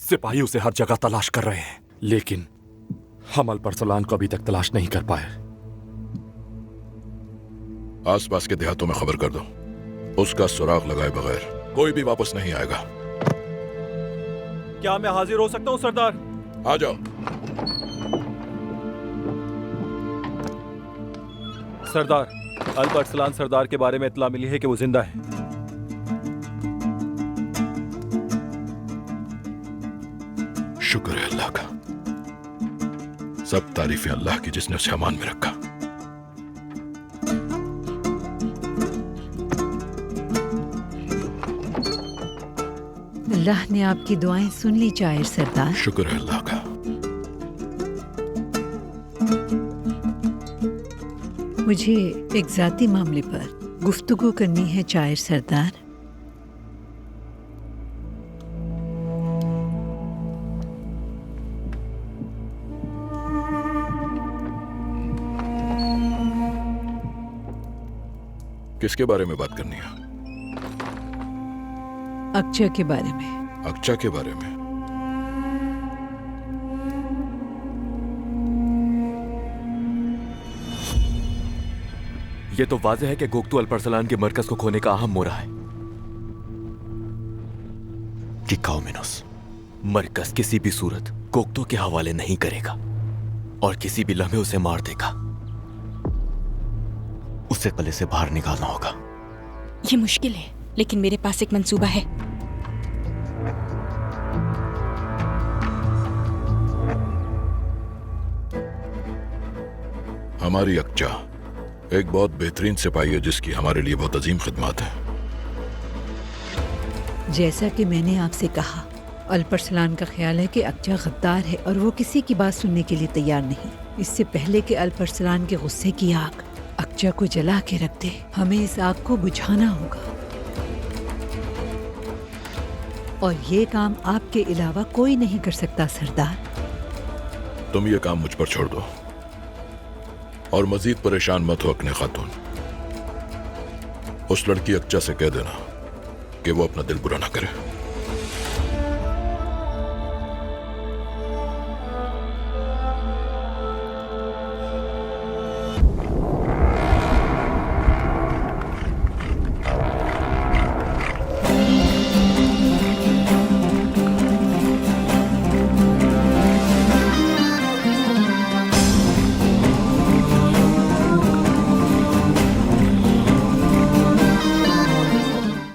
सिपाही उसे हर जगह तलाश कर रहे हैं, लेकिन हम अल्परसलान को अभी तक तलाश नहीं कर पाए। आसपास के देहातों में खबर कर दो, उसका सुराग लगाए बगैर कोई भी वापस नहीं आएगा। क्या मैं हाजिर हो सकता हूँ सरदार? आ जाओ। सरदार, अल्परसलान सरदार के बारे में इत्तला मिली है कि वो जिंदा है। शुक्र है अल्लाह का, सब तारीफें अल्लाह की जिसने उसे अमान में रखा। अल्लाह ने आपकी दुआएं सुन ली चायर सरदार। शुक्र है अल्लाह का। मुझे एक जाती मामले पर गुफ्तगू करनी है चायर सरदार। किसके बारे में बात करनी है? अक्चा के बारे में। अक्चा के बारे में? ये तो वाज़ेह है कि गोक्तू अल्परसलान के मरकज को खोने का अहम मोरा है। टिकाओमेनोस मरकज किसी भी सूरत गोक्तू के हवाले नहीं करेगा और किसी भी लम्हे उसे मार देगा। उसे किले से बाहर निकालना होगा। ये मुश्किल है, लेकिन मेरे पास एक मंसूबा है। हमारी अक्चा एक बहुत बेहतरीन सिपाही है जिसकी हमारे लिए बहुत अजीम खिदमत है। जैसा कि मैंने आपसे कहा, अल्परसलान का ख्याल है कि अक्चा गद्दार है और वो किसी की बात सुनने के लिए तैयार नहीं। इससे पहले कि अल्परसलान के गुस्से की आग अक्चा को जला के रख दे, हमें इस आग को बुझाना होगा। और ये काम आपके अलावा कोई नहीं कर सकता सरदार। तुम ये काम मुझ पर छोड़ दो और मजीद परेशान मत हो अक्ने खातून। उस लड़की अक्चा से कह देना कि वो अपना दिल बुरा ना करे।